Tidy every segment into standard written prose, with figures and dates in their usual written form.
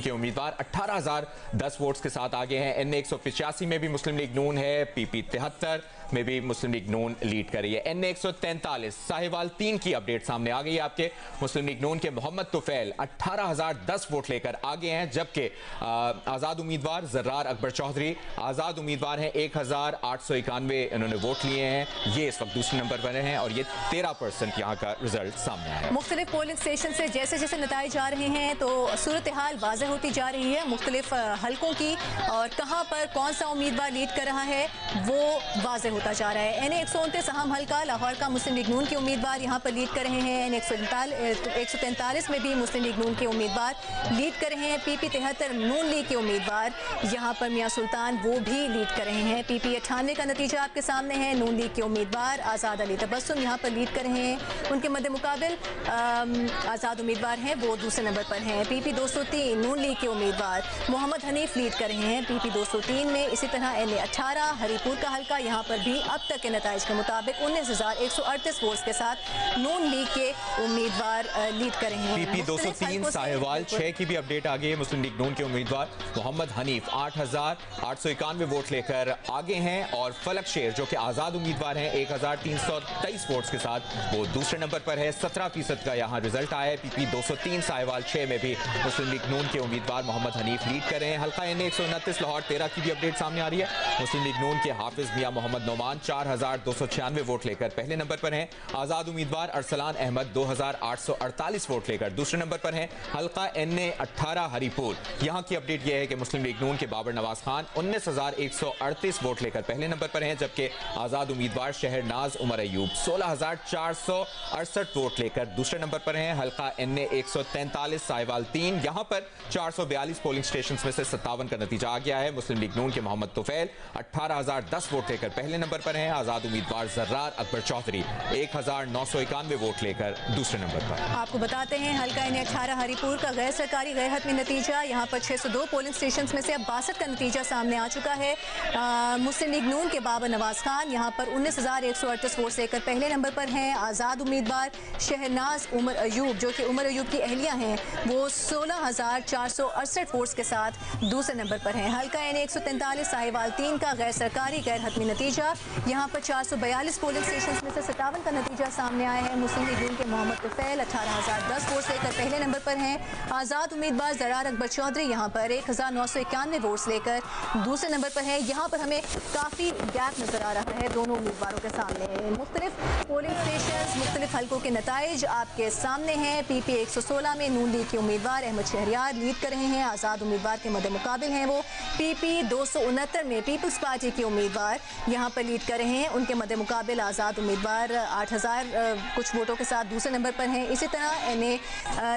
के उम्मीदवार 18,010 वोट्स के साथ आगे हैं। NA 185 में भी मुस्लिम लीग नून है, PP 73 में भी मुस्लिम लीग नून लीड कर रही है। NA 143 साहिवाल 3 की अपडेट सामने आ गई है आपके। मुस्लिम लीग नून के मोहम्मद तुफैल 18,010 वोट लेकर आगे हैं, जबकि आज़ाद उम्मीदवार जर्रार अकबर चौधरी आज़ाद उम्मीदवार हैं, 1,891 इन्होंने वोट लिए हैं। ये इस वक्त दूसरे नंबर पर हैं और ये 13% यहाँ का रिजल्ट सामने आया है। मुख्तलिफ पोलिंग स्टेशन से जैसे जैसे नताइज आ रहे हैं तो सूरत हाल वाज़ेह होती जा रही है मुख्तलिफ हलकों की, और कहाँ पर कौन सा उम्मीदवार लीड कर रहा है वो वाज़ेह होता जा रहा है। NA 129 अहम हल्का लाहौर का मुस्लिम लीग नून के उम्मीदवार यहाँ पर लीड कर रहे हैं। NA 143 में भी मुस्लिम लीग नून के उम्मीदवार लीड कर रहे हैं। PP 73 नून लीग के उम्मीदवार यहाँ पर मियाँ सुल्तान वो भी लीड कर रहे हैं। PP 98 का नतीजा आपके सामने है। नून लीग के उम्मीदवार आज़ाद अली तबस्सुम यहाँ पर लीड कर रहे हैं। उनके मद्दे मुकाबिल आज़ाद उम्मीदवार हैं वो दूसरे नंबर पर हैं। PP 203 नून लीग के उम्मीदवार मोहम्मद हनीफ लीड कर रहे हैं PP 203 में। इसी तरह NA 18 हरीपुर का हल्का, यहाँ पर भी अब तक के नताइज के मुताबिक 19,138 वोट्स के साथ नून लीग के उम्मीदवार लीड कर रहे हैं। PP 203 साहिवाल 6 की भी अपडेट आ गई है। मुस्लिम लीग नून के उम्मीदवार मोहम्मद हनीफ 8,891 वोट लेकर आगे हैं, और फलक शेर जो कि आज़ाद उम्मीदवार हैं 1,323 वोट्स के साथ वो दूसरे नंबर पर है। 17% का यहाँ रिजल्ट आया है। PP 203 साहिवाल 6 में भी मुस्लिम लीग नून के उम्मीदवार मोहम्मद हनीफ लीड कर रहे हैं। हल्का NA 129 लाहौर 13 की भी अपडेट सामने आ रही है। मुस्लिम लीग नून के हाफिज मियां मोहम्मद नोमान 4,296 वोट लेकर पहले नंबर पर हैं। आज़ाद उम्मीदवार अरसलान अहमद 2,848 वोट लेकर दूसरे नंबर पर हैं। हल्का NA 18 हरीपुर, यहाँ की अपडेट यह है कि मुस्लिम लीग नून के बाबर नवाज खान 19,138 वोट लेकर पहले नंबर पर हैं, जबकि आज़ाद उम्मीदवार शहरनाज उमर अयूब 16,468 वोट लेकर दूसरे नंबर पर हैं। हल्का NA 143 साहिवाल 3, यहाँ पर 442 पोलिंग स्टेशन में से 57 का नतीजा आ गया है। मुस्लिम लीग नून के मोहम्मद तुफैल 18,010 वोट लेकर पहले नंबर पर हैं। आज़ाद उम्मीदवार जर्रार अकबर चौधरी 1,991 वोट लेकर दूसरे नंबर पर। आपको बताते हैं हल्का NA 18 हरीपुर का गैर सरकारी गैर हतमी नतीजा, यहाँ पर 602 पोलिंग स्टेशन में से अब 62 का नतीजा सामने आ चुका है। मुस्लिम लीग नून के बाबर नवाज खान यहाँ पर 19,138 वोट लेकर पहले नंबर पर हैं। आज़ाद उम्मीदवार शहरनाज उमर अयूब जो कि उमर अयूब की अहलिया हैं वो 16,468 वोट्स के साथ दूसरे नंबर पर हैं। हल्का NA 143 साहिवाल 3 का गैर सरकारी गैर हतमी नतीजा, यहाँ पर 442 पोलिंग स्टेशन में से 57 का नतीजा सामने आया है। मुस्लिम लीग नून के मोहम्मद तुफैल 18,010 वोट्स लेकर पहले नंबर पर हैं। आज़ाद उम्मीदवार जर्रार अकबर चौधरी यहाँ पर 1,991 वोट्स लेकर दूसरे नंबर पर है। यहाँ पर हमें काफ़ी गैप नजर आ रहा है दोनों उम्मीदवारों के सामने। मुख्तलिफ पोलिंग स्टेशन मुख्तलिफ हल्कों के नताइज आपके सामने हैं। PP 116 में नून लीग के उम्मीदवार अहमद शहरियार लीड कर रहे हैं। आज़ाद उम्मीदवार के मद्दे मुकाबिल हैं वो। PP 269 में पीपल्स पार्टी के उम्मीदवार यहाँ पर लीड कर रहे हैं। उनके मद्दे मुकाबिल आज़ाद उम्मीदवार 8,000 कुछ वोटों के साथ दूसरे नंबर पर हैं। इसी तरह NA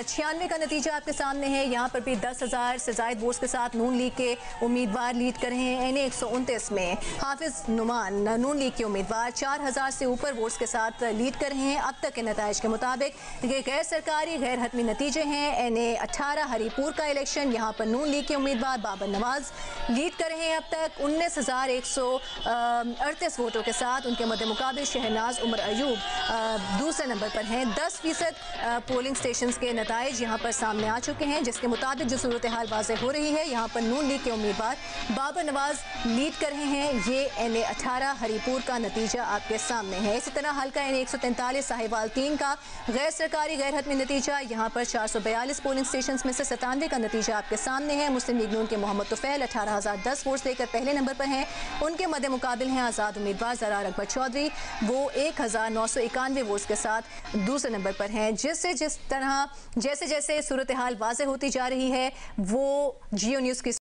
96 का नतीजा आपके सामने है। यहाँ पर भी 10,000 से ज़ायद वोट्स के साथ नून लीग के उम्मीदवार लीड कर रहे हैं। NA 129 में हाफिज नुमान नून लीग के उम्मीदवार 4,000 से ऊपर वोट्स के साथ लीड कर रहे हैं। अब तक के नताइज के मुताबिक ये गैर सरकारी गैर हतमी नतीजे हैं। NA 18 हरीपुर का इलेक्शन, यहाँ पर नून लीग के उम्मीदवार बाबर नवाज लीड कर रहे हैं अब तक 19,138 वोटों के साथ। उनके मद्दे मुकाबिल शहनाज उमर अयूब दूसरे नंबर पर हैं। 10% पोलिंग स्टेशन के नताइज यहाँ पर सामने आ चुके हैं, जिसके मुताबिक जो सूरत हाल वाज़ेह हो रही है। यहाँ पर नून लीग के उम्मीदवार बाबर नवाज लीड कर रहे हैं। ये NA 18 हरीपुर का नतीजा आपके सामने है। इसी तरह हल्का NA 143 साहिवाल 3 का गैर सरकारी गैर हतमी नतीजा, यहाँ पर 442 पोलिंग स्टेशन में से 97 का नतीजा आपके सामने है। मुस्लिम लीग नून के मोहम्मद तुफैल 18,010 वोट्स लेकर पहले नंबर पर हैं। उनके मद्दे मुकाबिल हैं आज़ाद उम्मीदवार जर्रार अकबर चौधरी, वो 1,991 वोट्स के साथ दूसरे नंबर पर हैं। जैसे जैसे सूरत हाल वाज़ेह होती जा रही है वो जियो न्यूज़ की